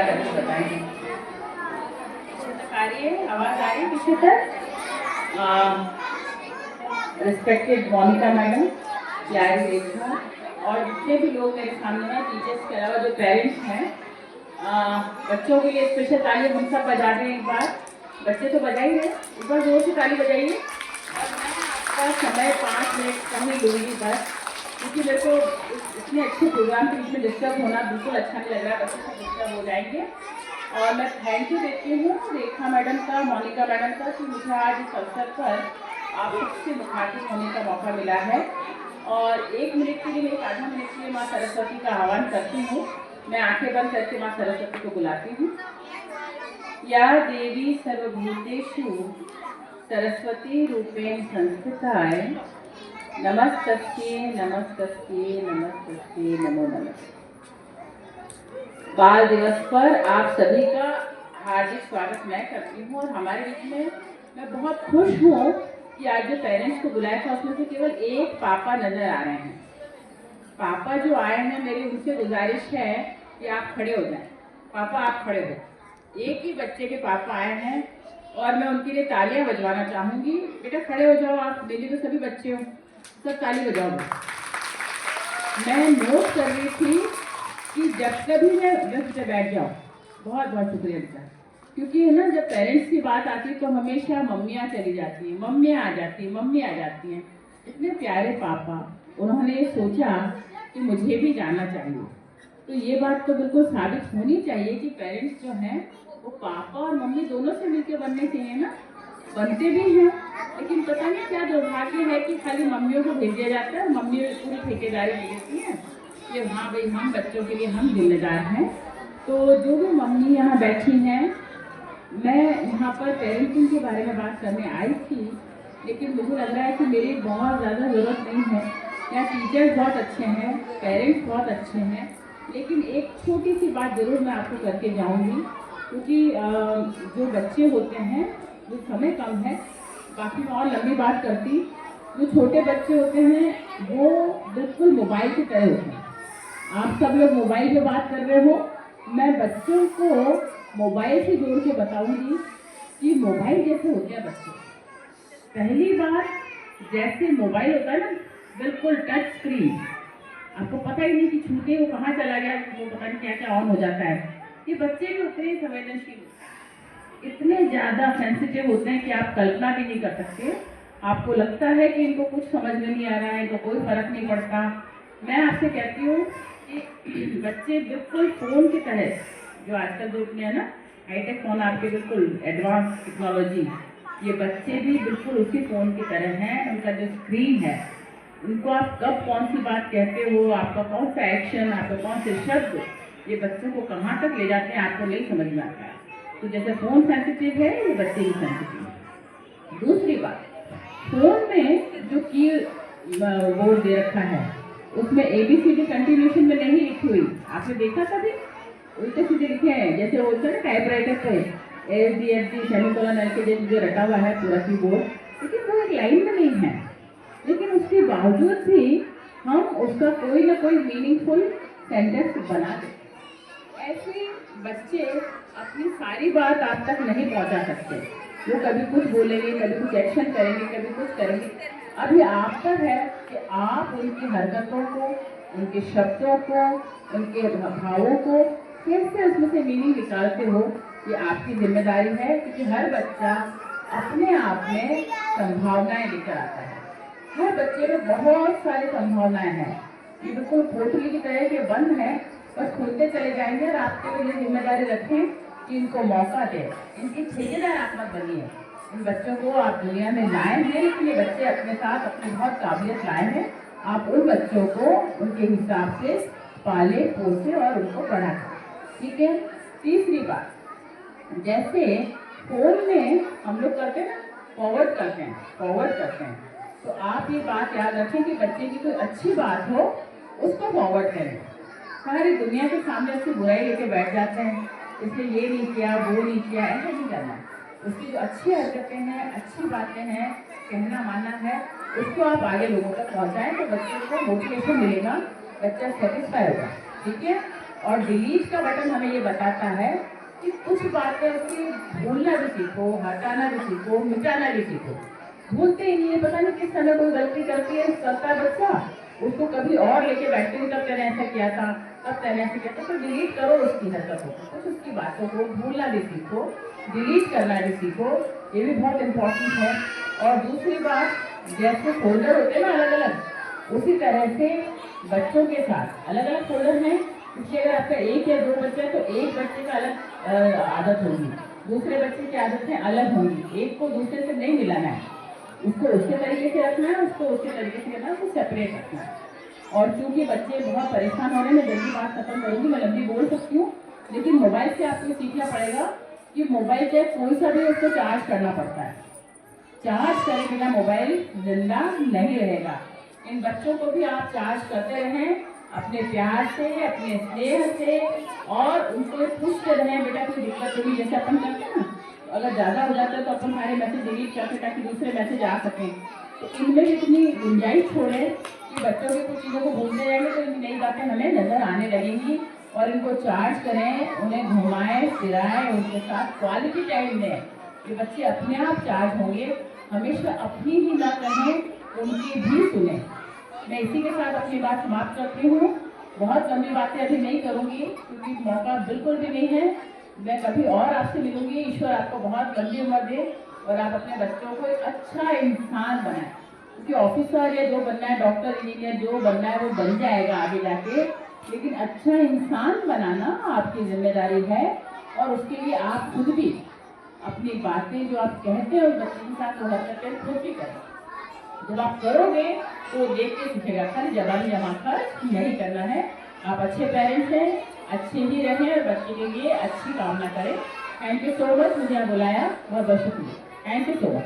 करके बताएंगे। आ रही है, आवाज आ रही है पीछे तक? रिस्पेक्टेड मोनिका मैडम, प्यारी रेखा और जितने भी लोग मेरे सामने हैं, टीचर्स के अलावा जो पेरेंट्स हैं, बच्चों के लिए स्पेशल ताली हम सब बजा दें एक बार। बच्चे तो बजा ही रहे, एक बार जोर से ताली बजाइए। और मैं आपका समय 5 मिनट कम ही लूँगी बस, क्योंकि मेरे को इतने अच्छे प्रोग्राम के बीच में डिस्टर्ब होना बिल्कुल अच्छा नहीं लग रहा है, बच्चे सब डिस्टर्ब हो जाएंगे। और मैं थैंक यू देती हूँ रेखा मैडम का, मोनिका मैडम का, कि मुझे आज इस अवसर पर आप सबसे मुखातिब होने का मौका मिला है। और 1 मिनट के लिए, 1 आधा मिनट के लिए माँ सरस्वती का आह्वान करती हूँ। मैं आंखें बंद करके माँ सरस्वती को बुलाती हूँ। या देवी सर्वभूतेषु सरस्वती रूपेण संस्थिताय नमस्तस्यै नमस्तस्यै नमस्तस्यै नमो नमः। बाल दिवस पर आप सभी का हार्दिक स्वागत मैं करती हूँ। और हमारे बीच में मैं बहुत खुश हूँ कि आज जो पेरेंट्स को बुलाया था उसमें से केवल एक पापा नजर आ रहे हैं। पापा जो आए हैं, मेरी उनसे गुजारिश है कि आप खड़े हो जाएं। पापा आप खड़े हो। एक ही बच्चे के पापा आए हैं और मैं उनके लिए तालियां बजवाना चाहूंगी। बेटा खड़े हो जाओ, आप मेरे तो सभी बच्चे हो, सब ताली बजाओ। मैं नोट कर रही थी कि जब कभी मैं बस बैठ जाओ। बहुत बहुत शुक्रिया बेटा, क्योंकि है ना, जब पेरेंट्स की बात आती है तो हमेशा मम्मियाँ चली जाती हैं, मम्मियाँ आ जाती हैं, मम्मी आ जाती हैं। इतने प्यारे पापा, उन्होंने सोचा कि मुझे भी जाना चाहिए। तो ये बात तो बिल्कुल साबित होनी चाहिए कि पेरेंट्स जो हैं वो पापा और मम्मी दोनों से मिलकर बनने चाहिए ना। बनते भी हैं, लेकिन पता नहीं क्या दुर्भाग्य है कि खाली मम्मियों को भेज दिया जाता है, मम्मी पूरी ठेकेदारी ले लेती हैं कि हाँ भाई हम बच्चों के लिए हम जिम्मेदार हैं। तो जो भी मम्मी यहाँ बैठी हैं, मैं यहाँ पर पेरेंटिंग के बारे में बात करने आई थी, लेकिन मुझे लग रहा है कि मेरी बहुत ज़्यादा ज़रूरत नहीं है। यहाँ टीचर्स बहुत अच्छे हैं, पेरेंट्स बहुत अच्छे हैं, लेकिन एक छोटी सी बात ज़रूर मैं आपको करके जाऊँगी, क्योंकि जो बच्चे होते हैं, जो समय कम है, बाकी मैं और लंबी बात करती। जो छोटे बच्चे होते हैं वो बिल्कुल मोबाइल की तरह होते हैं। आप सब लोग मोबाइल पे बात कर रहे हो, मैं बच्चों को मोबाइल से जोड़ के बताऊंगी कि मोबाइल जैसे होते हैं बच्चे। पहली बार जैसे मोबाइल होता है ना, बिल्कुल टच स्क्रीन, आपको पता ही नहीं कि छूटे वो कहाँ चला गया, वो पता नहीं क्या क्या ऑन हो जाता है। ये बच्चे भी उतने ही संवेदनशील, इतने ज़्यादा सेंसिटिव होते हैं कि आप कल्पना भी नहीं कर सकते। आपको लगता है कि इनको कुछ समझ में नहीं आ रहा है, इनको कोई फर्क नहीं पड़ता। मैं आपसे कहती हूँ कि बच्चे बिल्कुल फ़ोन की तरह, जो आजकल जो इतने है ना हाईटेक फ़ोन, आपके बिल्कुल एडवांस टेक्नोलॉजी, ये बच्चे भी बिल्कुल उसी फ़ोन की तरह हैं। उनका जो स्क्रीन है, उनको आप कब कौन सी बात कहते हो, आपका कौन सा एक्शन, आपका कौन से शब्द, ये बच्चों को कहाँ तक ले जाते हैं आपको नहीं समझ में आता है। तो जैसे फ़ोन सेंसिटिव है, ये बच्चे भी सेंसिटिव है। दूसरी बात, फ़ोन में जो की बोर्ड दे रखा है, उसमें ABCD कंटिन्यूशन में नहीं लिखी हुई। आपने देखा कभी? उल्टे सीधे लिखे हैं, जैसे वो होता है ना टाइपराइटर पे ABCD सेमीकोलन LKG जो रटा हुआ है पूरा कीबोर्ड, लेकिन वो एक लाइन में नहीं है। लेकिन उसके बावजूद भी हम उसका कोई ना कोई मीनिंगफुल सेंटेंस बना देते। ऐसे बच्चे अपनी सारी बात आप तक नहीं पहुंचा सकते। वो कभी कुछ बोलेंगे, कभी कुछ एक्शन करेंगे, कभी कुछ करेंगे। अभी आप पर है कि आप उनकी हरकतों को, उनके शब्दों को, उनके भावों को कैसे उसमें से मीनिंग निकालते हो, ये आपकी जिम्मेदारी है। क्योंकि हर बच्चा अपने आप में संभावनाएं लेकर आता है। हर बच्चे में बहुत सारी संभावनाएं हैं। ये बिल्कुल पोटली की तरह के बंद है, बस खुलते चले जाएंगे। और आपके लिए जिम्मेदारी रखें कि इनको मौका दें, इनकी ठेकेदार आप मत बनिए। इन बच्चों को आप दुनिया में लाए हैं, लेकिन ये बच्चे अपने साथ अपनी बहुत काबिलियत लाए हैं। आप उन बच्चों को उनके हिसाब से पाले पोसे और उनको पढ़ाएं, ठीक है। तीसरी बात, जैसे फोन में हम लोग करते हैं ना, फॉरवर्ड करते हैं, तो आप ये बात याद रखें कि बच्चे की कोई अच्छी बात हो उसको फॉरवर्ड करें। सारी दुनिया के सामने उसकी बुराई लेके बैठ जाते हैं, इसने ये नहीं किया, वो नहीं किया, ऐसा नहीं करना। उसकी जो अच्छी हरकतें हैं, अच्छी बातें हैं, कहना मानना है, उसको आप आगे लोगों तक पहुँचाएँ, तो बच्चे को मोटिवेशन मिलेगा, बच्चा सेटिस्फाई होगा, ठीक है। और डिलीट का बटन हमें ये बताता है कि कुछ बातें उसकी भूलना भी सीखो, हटाना भी सीखो, मिटाना भी सीखो। भूलते ही नहीं है, पता नहीं किस समय कोई गलती करता है बच्चा, उसको कभी और लेके बैठते हैं, तब मैंने ऐसा किया था, तब मैंने ऐसा किया था। तो डिलीट करो उसकी हरकतों को, कुछ उसकी बातों को भूलना भी सीखो, डिलीट करना भी सीखो, ये भी बहुत इम्पोर्टेंट है। और दूसरी बात, जैसे फोल्डर होते हैं ना अलग अलग, उसी तरह से बच्चों के साथ अलग अलग फोल्डर हैं। इसलिए अगर आपका एक या दो बच्चे हैं तो एक बच्चे का अलग आदत होगी, दूसरे बच्चे की आदतें अलग होंगी, एक को दूसरे से नहीं मिलाना है, उसको उसके तरीके से रखना है, उसको उसके तरीके से करना है, उसको सेपरेट रखना है। और चूंकि बच्चे बहुत परेशान हो रहे हैं, मैं जल्दी बात खत्म करूँगी, मैं लंबी बोल सकती हूँ, लेकिन मोबाइल से आपको सीखना पड़ेगा कि मोबाइल से कोई सा भी उसको चार्ज करना पड़ता है। चार्ज करे बिना मोबाइल जिंदा नहीं रहेगा। इन बच्चों को भी आप चार्ज करते रहें अपने प्यार से, अपने स्नेह से, और उनको पूछते रहें बेटा कोई दिक्कत होगी, जैसे अपन करते हैं ना, तो अगर ज़्यादा हो जाता है तो अपन सारे मैसेज डिलीट करते ताकि दूसरे मैसेज आ सकें। तो इनमें इतनी गुंजाइश छोड़ें कि बच्चों के कुछ चीज़ों को भूलते जाएंगे तो इनकी नई बातें हमें नज़र आने लगेंगी। और इनको चार्ज करें, उन्हें घुमाएं फिराएं, उनके साथ क्वालिटी टाइम दें। ये बच्चे अपने आप चार्ज होंगे। हमेशा अपनी ही ना कहें, उनकी भी सुने। मैं इसी के साथ अपनी बात समाप्त करती हूँ। बहुत लंबी बातें अभी नहीं करूँगी क्योंकि मौका बिल्कुल भी नहीं है। मैं कभी और आपसे मिलूंगी। ईश्वर आपको बहुत लंबी उम्र दे और आप अपने बच्चों को एक अच्छा इंसान बनाएं, क्योंकि ऑफिसर या जो बनना है, डॉक्टर इंजीनियर जो बनना है वो बन जाएगा आगे जाके, लेकिन अच्छा इंसान बनाना आपकी जिम्मेदारी है। और उसके लिए आप खुद भी अपनी बातें जो आप कहते हैं उस बच्चे के साथ वो हरकतें खुद भी करें। जब आप करोगे तो देख के सीखेगा, खाली जबानी जमा खर्च नहीं करना है। आप अच्छे पेरेंट्स हैं, अच्छे ही रहें और बच्चे के लिए अच्छी कामना करें। थैंक यू सो मच, मुझे यहाँ बुलाया, बहुत बहुत शुक्रिया। Thank you so much.